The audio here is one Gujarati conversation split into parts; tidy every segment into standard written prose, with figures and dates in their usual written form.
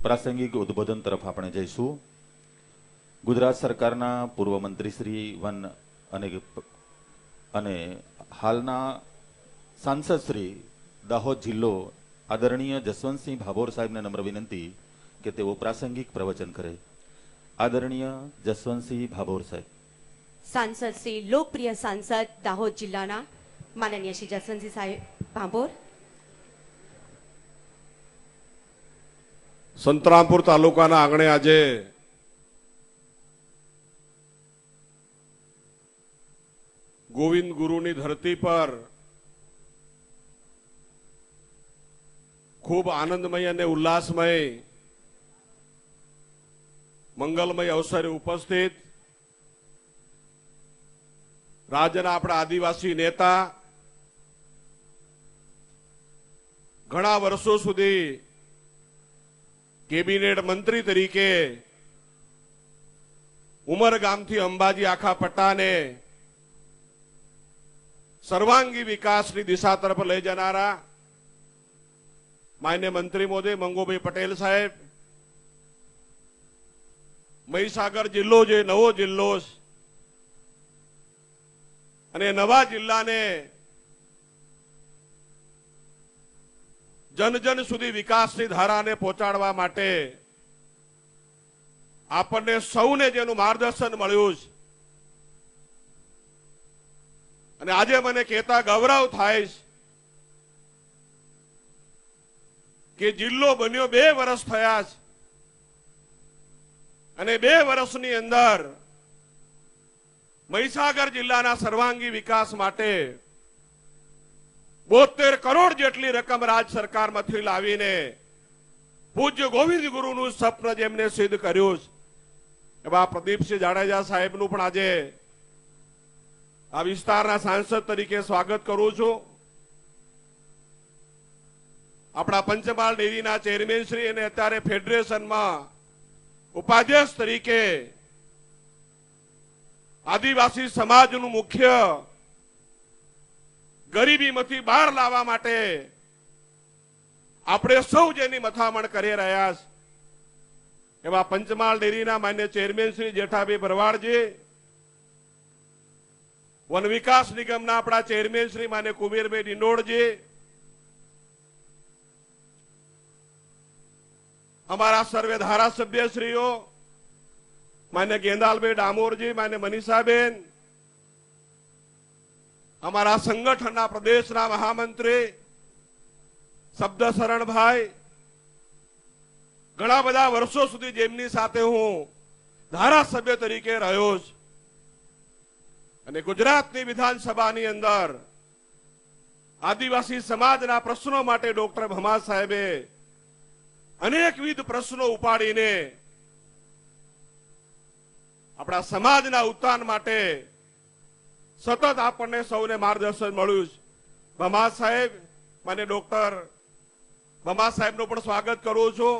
પ્રાસંગિક ઉદ્બોધન તરફ આપણે જઈશું। ગુજરાત સરકારના પૂર્વ મંત્રી શ્રી વન અને હાલના સાંસદ શ્રી દાહોદ જિલ્લો આદરણીય જસવંતસિંહ ભાભોર સાહેબને નમ્ર વિનંતી કે તેઓ પ્રાસંગિક પ્રવચન કરે। આદરણીય જસવંતસિંહ ભાભોર સાહેબ। सांसद श्री लोकप्रिय सांसद दाहोद जिल्लाना माननीय श्री जसवंतसिंह साहेब भाभोर। संतरामपुर तालुकाना आंगणे आजे गोविंद गुरुनी धरती पर खूब आनंदमय और उल्लासमय मंगलमय अवसरे उपस्थित राज्यना अपना आदिवासी नेता घणा वर्षों सुधी केबिनेट मंत्री तरीके उमरगाम थी अंबाजी आखा पट्टाने सर्वांगी विकास की दिशा तरफ लई जनारा मान्य मंत्री महोदय मंगूभाई पटेल साहेब, महीसागर जिल्लो जे नवो जिल्लो अने नवा जिल्ला ने जन जन सुधी विकास की धारा ने पहोंचाडवा माटे आपने सौने जेनु मार्गदर्शन मळ्युं छे अने आजे मने कहेता गौरव थाय के जिल्लो बन्यो 2 वर्ष थया छे अने 2 वर्षनी अंदर महीसागर जिल्लाना सर्वांगी विकास माटे 72 करोड़ जेटली रकम राज्य सरकार मांथी लावीने पूज्य गोविंद गुरुनुं स्वप्न जेमने सिद्ध कर्युं एवा प्रदीपसिंह जाडेजा साहेबनुं पण आजे आ विस्तारना सांसद तरीके स्वागत करूं छुं। अपना पंचमहाल डेरीना चेरमेन श्री अने अत्यारे फेडरेशन में उपाध्यक्ष तरीके आदिवासी समाजनु मुख्य गरीबी मथी बहार लावा माटे आपणे सौ जेनी मथामण करी रह्या छे एवा पंचमहाल डेरीना मान्य चेरमेन श्री जेठाभाई भरवाडजी, वन विकास निगमना अपना चेरमेन श्री मान्य कुबेरभाई डिंडोरजी, अमारा सर्वे धारासभ्य श्रीओ मान्य गेंदालभाई डामोरजी, मान्य मनीषाबेन, अमारा संगठनना प्रदेशना महामंत्री शब्दशरण भाई, घणा बधा वर्षों सुधी जेमनी साथे हूँ धारासभ्य तरीके रह्यो छुं अने गुजरातनी विधानसभानी अंदर आदिवासी समाजना प्रश्नों माटे डॉक्टर भमा साहेबे अनेकविध प्रश्नों उपाड़ीने अपना समाजना उत्थान माटे सतत आपने सौने मार्गदर्शन मळ्युं छे। भमा साहेब माने डॉक्टर भमा साहेबनुं पण स्वागत करूं छुं।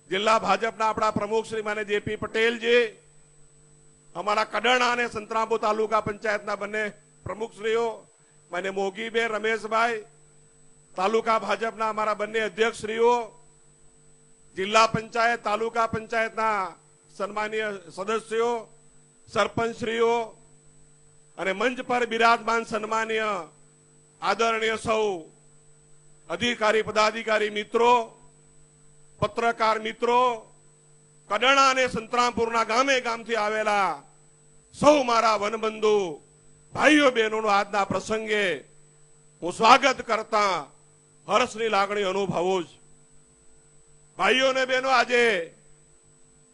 जिल्ला भाजपना अपना प्रमुख श्री माने जेपी पटेल जी, अमारा कडाणा अने संतरामपुर तालुका पंचायतना बंने प्रमुख श्रीओ माने मोगीबेन रमेशभाई, तालुका भाजपना अमारा बंने अध्यक्ष श्रीओ, जिल्ला पंचायत तालुका पंचायतना सन्मानीय सदस्यों, सरपंच श्रीओ अने मंच पर विराजमान सन्मानीय आदरणीय सौ अधिकारी पदाधिकारी मित्रों, पत्रकार मित्रों, कडाणा अने संतरामपुरना गामे गामथी आवेला सौ मारा वनबंधु भाईओ बहनों आजना प्रसंगे हूँ स्वागत करता हर्षनी लागणी अनुभवुं छुं। भाईओ ने बहनों, आजे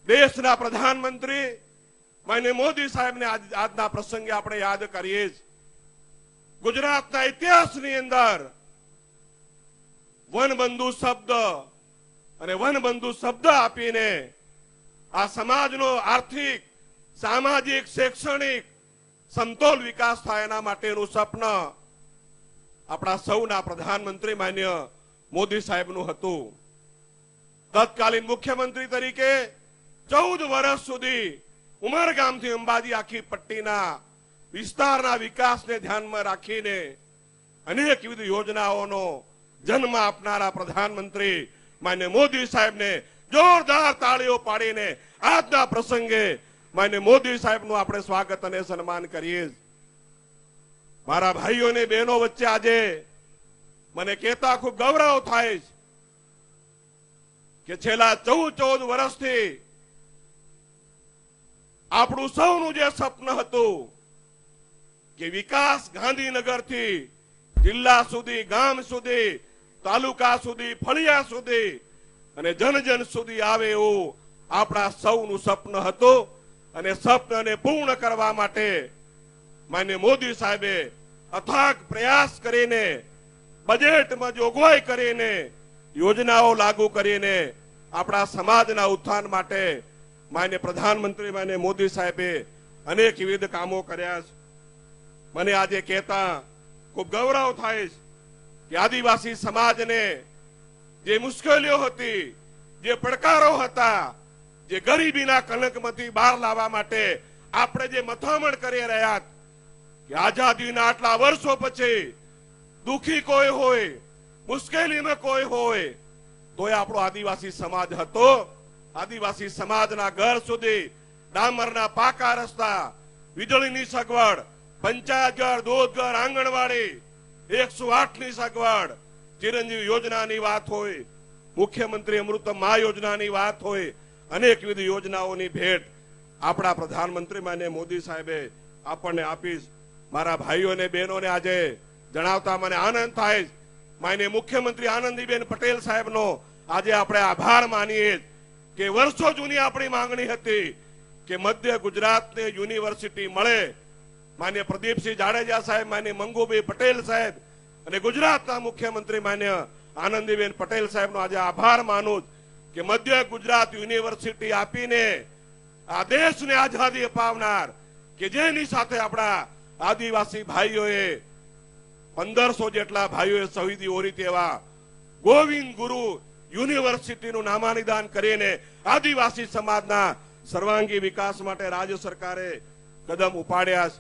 देशना प्रधानमंत्री माननीय मोदी साहेब ने आजना प्रसंगे आपणे याद करीए। गुजरातना इतिहासनी अंदर वनबंधु शब्द अने वनबंधु शब्द आपीने आ समाजनो आर्थिक, सामाजिक, शैक्षणिक समतोल विकास थाय एना माटेनुं स्वप्न आपणा सौना प्रधानमंत्री मान्य मोदी साहेबनुं हतुं। तत्कालीन मुख्यमंत्री तरीके 14 वर्ष सुधी उमरगामथी अंबाजी आखी पट्टीना विस्तारना विकासने ध्यान में राखीने अनेकविध योजनाओनो जन्म आपनारा प्रधानमंत्री માન્ય મોદી સાહેબને જોરદાર તાળીઓ પાડીને આજના પ્રસંગે માન્ય મોદી સાહેબનું આપણે સ્વાગત અને સન્માન કરીએ. મારા ભાઈઓ અને બહેનો વચ્ચે આજે મને કહેતા ખૂબ ગૌરવ થાય છે કે છેલ્લા 14 વર્ષથી આપણું સૌનું જે સ્વપ્ન હતું કે વિકાસ ગાંધીનગરથી જિલ્લા સુધી, ગામ સુધી, તાલુકા સુધી, ફળિયા સુધી અને જન જન સુધી આવે એવું આપણા સૌનું સ્વપ્ન હતું. અને સ્વપ્નને પૂર્ણ કરવા માટે માન્ય મોદી સાહેબે અથાગ પ્રયાસ કરીને, બજેટમાં જોગવાઈ કરીને, યોજનાઓ લાગુ કરીને આપણા સમાજના ઉત્થાન માટે માન્ય પ્રધાનમંત્રી માન્ય મોદી સાહેબે અનેકવિધ કામો કર્યા છે. મને આજે કહેતા ખૂબ ગૌરવ થાય છે કે આદિવાસી સમાજને જે મુશ્કેલીઓ હતી, જે પડકારો હતા, જે ગરીબીના કલંકમાંથી બહાર લાવવા માટે આપણે જે મથામણ કરી રહ્યા કે આઝાદીના આટલા વર્ષો પછી દુખી કોઈ હોય, મુશ્કેલીમાં કોઈ હોય તોય આપણો આદિવાસી સમાજ હતો. આદિવાસી સમાજના ઘર સુધી ડામરના પાકા રસ્તા, વીજળીની સગવડ, પંચાયત ઘર, દૂધ ઘર, આંગણવાડી, 108 ની સગવડ, ચિરંજીવી યોજનાની વાત હોય, મુખ્યમંત્રી અમૃતમ યોજનાની વાત હોય, અનેકવિધ યોજનાઓની ભેટ આપણા પ્રધાનમંત્રી માન્ય મોદી સાહેબે આપણને આપી. મારા ભાઈઓ અને બહેનોને આજે જણાવતા મને આનંદ થાય. માન્ય મુખ્યમંત્રી આનંદીબેન પટેલ સાહેબનો આજે આપણે આભાર માનીએ કે વર્ષો જૂની આપણી માંગણી હતી કે મધ્ય ગુજરાતને યુનિવર્સિટી મળે. માન્ય પ્રદીપસિંહ જાડેજા સાહેબ, માન્ય મંગુભાઈ પટેલ સાહેબ અને ગુજરાતના મુખ્યમંત્રી માન્ય આનંદીબેન પટેલ સાહેબનો આજે આભાર માનું કે મધ્ય ગુજરાત યુનિવર્સિટી આપીને આ દેશને આઝાદી અપાવનાર કે જેની સાથે આપણા આદિવાસી ભાઈઓએ 1500 જેટલા ભાઈઓએ શહીદી ઓરી તેવા ગોવિંદ ગુરુ યુનિવર્સિટીનું નામાનિદાન કરીને આદિવાસી સમાજના સર્વાંગી વિકાસ માટે રાજ્ય સરકારે કદમ ઉપાડ્યા.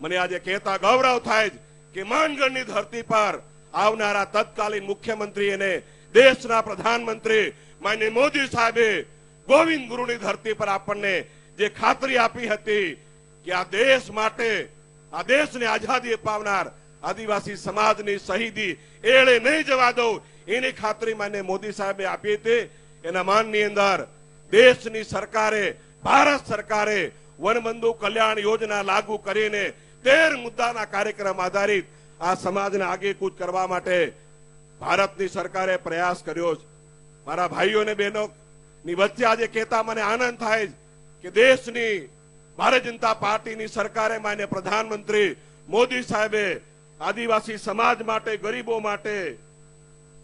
મને આજે કહેતા ગૌરવ થાય કે માનગઢની ધરતી પર આવનારા તત્કાલીન મુખ્યમંત્રી અને દેશના પ્રધાનમંત્રી માન્ય મોદી સાહેબે ગોવિંદ ગુરુની ધરતી પર આપણને જે ખાતરી આપી હતી કે આ દેશ માટે, આ દેશને આઝાદી અપાવનાર આદિવાસી સમાજની શહીદી એળે નહીં જવા દો એની ખાતરી માન્ય મોદી સાહેબે આપી હતી. એના માનની અંદર દેશની સરકારે, ભારત સરકારે વનબંધુ કલ્યાણ યોજના લાગુ કરીને 13 મુદ્દાના કાર્યક્રમ આધારિત આ સમાજને આગેકૂચ કરવા માટે ભારતની સરકારે પ્રયાસ કર્યો છે. મારા ભાઈઓ અને બહેનો ની વચ્ચે આજે કહેતા મને આનંદ થાય કે દેશની ભારતીય જનતા પાર્ટીની સરકારે માન્ય પ્રધાનમંત્રી મોદી સાહેબે આદિવાસી સમાજ માટે, ગરીબો માટે,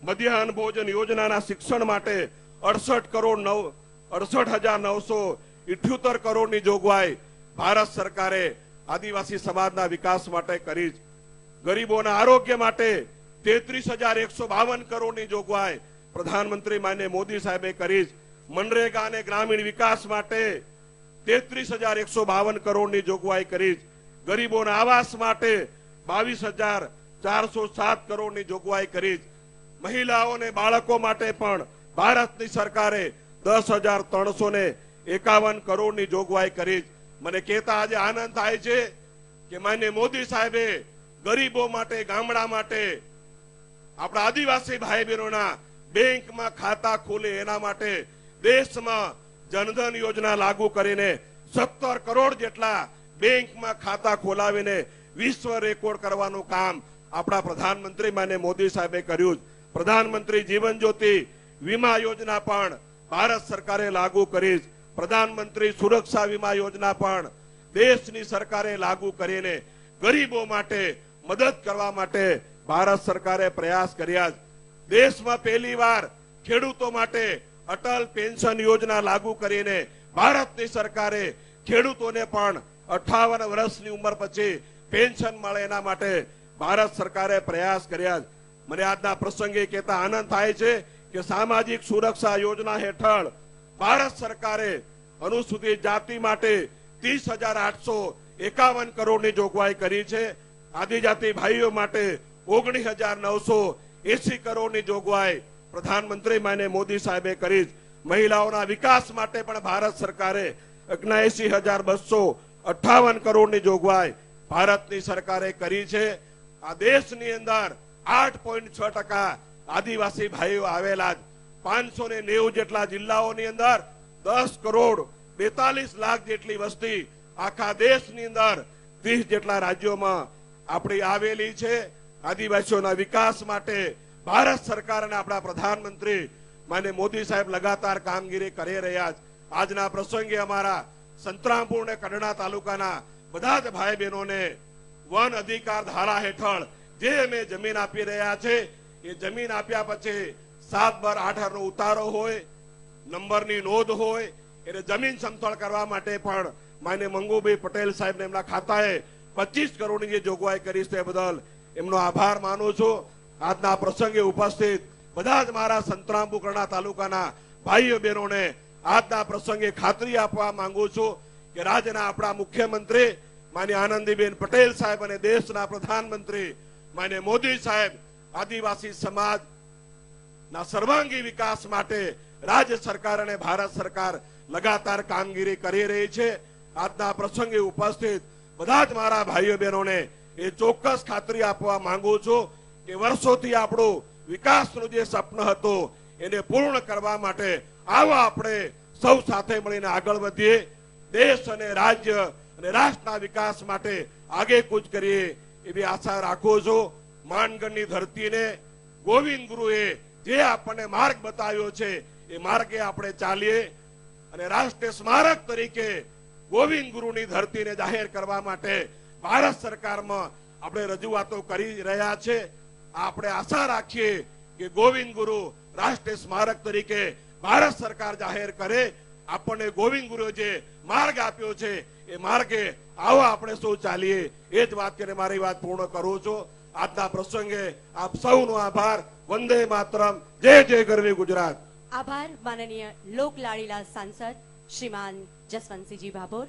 મધ્યાહન ભોજન યોજનાના શિક્ષણ માટે 68,978 કરોડની જોગવાઈ ભારત સરકારે આદિવાસી સમાજના વિકાસ માટે કરી. ગરીબોના આરોગ્ય માટે 33,152 કરોડની જોગવાઈ પ્રધાનમંત્રી માન્ય મોદી સાહેબે કરી. મનરેગા અને ગ્રામીણ વિકાસ માટે 33,152 કરોડની જોગવાઈ કરી. ગરીબોના આવાસ માટે 22,407 કરોડની જોગવાઈ કરી. મહિલાઓ અને બાળકો માટે પણ ભારતની સરકારે 10,351 કરોડની જોગવાઈ કરી. મને કહેતા આજે આનંદ થાય છે કે માન્ય મોદી સાહેબે ગરીબો માટે, ગામડા માટે, આપણા આદિવાસી ભાઈ બહેનોના બેંકમાં ખાતા ખોલે એના માટે દેશમાં જનધન યોજના લાગુ કરીને 17 કરોડ જેટલા બેંકમાં ખાતા ખોલાવીને વિશ્વ રેકોર્ડ કરવાનું કામ આપણા પ્રધાનમંત્રી માન્ય મોદી સાહેબે કર્યું. પ્રધાનમંત્રી જીવન જ્યોતિ વીમા યોજના પણ ભારત સરકારે લાગુ કરી. પ્રધાનમંત્રી સુરક્ષા વીમા યોજના પણ દેશની સરકારે લાગુ કરીને ગરીબો માટે મદદ કરવા માટે ભારત સરકારે પ્રયાસ કર્યા. દેશમાં પહેલીવાર ખેડૂતો માટે અટલ પેન્શન યોજના લાગુ કરીને ભારતની સરકારે ખેડૂતોને પણ 58 વર્ષની ઉંમર પછી પેન્શન મળે એના માટે ભારત સરકારે પ્રયાસ કર્યા. મને આજના પ્રસંગે કહેતા આનંદ થાય છે કે સામાજિક સુરક્ષા યોજના હેઠળ ભારત સરકારે અનુસૂચિત જાતિ માટે 30,851 કરોડની જોગવાઈ કરી છે. આદિજાતિ ભાઈઓ માટે 19,980 કરોડની જોગવાઈ પ્રધાનમંત્રી માન્ય મોદી સાહેબે કરી. મહિલાઓના વિકાસ માટે પણ ભારત સરકારે 79,258 કરોડની જોગવાઈ ભારતની સરકારે કરી છે. આ દેશની અંદર 8.6% આદિવાસી ભાઈઓ આવેલા, 590 જેટલા જિલ્લાઓની અંદર 10 કરોડ 42 લાખ જેટલી વસ્તી આખા દેશની અંદર 30 જેટલા રાજ્યોમાં આપણી આવેલી છે. આદિવાસીઓના વિકાસ માટે ભારત સરકાર અને આપણા પ્રધાનમંત્રી માન્ય મોદી સાહેબ લગાતાર કામગીરી કરી રહ્યા છે. આજના પ્રસંગે અમારા સંતરામપુર અને કડણા તાલુકાના બધા જ ભાઈ બહેનોને વન અધિકાર ધારા હેઠળ જે અમે જમીન આપી રહ્યા છે, એ જમીન આપ્યા પછી 7/8 નો ઉતારો હોય, નંબરની નોંધ હોય, એટલે જમીન સમતળ કરવા માટે પણ માન્ય મંગુભાઈ પટેલ સાહેબ એમના ખાતાએ 25 કરોડની જે જોગવાઈ કરી તે બદલ એમનો આભાર માનું છું. આજના પ્રસંગે ઉપસ્થિત બધા જ મારા સંતરામપુર કડણા તાલુકાના ભાઈઓ બહેનોને આજના પ્રસંગે ખાતરી આપવા માંગુ છું કે રાજ્યના આપણા મુખ્યમંત્રી માન્ય આનંદીબેન પટેલ સાહેબ અને દેશના પ્રધાનમંત્રી માન્ય મોદી સાહેબ આદિવાસી સમાજના સર્વાંગી વિકાસ માટે રાજ્ય સરકાર અને ભારત સરકાર લગાતાર કામગીરી કરી રહી છે. આજના પ્રસંગે ઉપસ્થિત બધા જ મારા ભાઈઓ બહેનોને એ ચોક્કસ ખાતરી આપવા માંગુ છું કે વર્ષોથી આપણું વિકાસનું જે સપન હતું એને પૂર્ણ કરવા માટે આવો આપણે સૌ સાથે મળીને આગળ વધીએ. દેશ અને રાજ્ય અને રાષ્ટ્રના વિકાસ માટે આગેકૂચ કરીએ એવી આશા રાખું છું. માનગઢની ધરતીને ગોવિંદ ગુરુએ જે આપણને માર્ગ બતાવ્યો છે એ માર્ગે આપણે ચાલીએ અને રાષ્ટ્રીય સ્મારક તરીકે ગોવિંદ ગુરુની ધરતીને જાહેર કરવા માટે ભારત સરકારમાં આપણે રજૂઆતો કરી રહ્યા છે. આપણે આશા રાખીએ કે ગોવિંદ ગુરુ રાષ્ટ્રીય સ્મારક તરીકે ભારત સરકાર જાહેર કરે. આપણને ગોવિંદ ગુરુએ જે માર્ગ આપ્યો છે એ માર્ગે આવો આપણે સૌ ચાલીએ. એ જ વાત કરીને મારી વાત પૂર્ણ કરું છું. આજના પ્રસંગે આપ સૌનો આભાર. વંદે માતરમ. જય જય ગરવી ગુજરાત. આભાર માનનીય લોકલાડીલા સાંસદ શ્રીમાન જસવંતસિંહજી ભાભોર.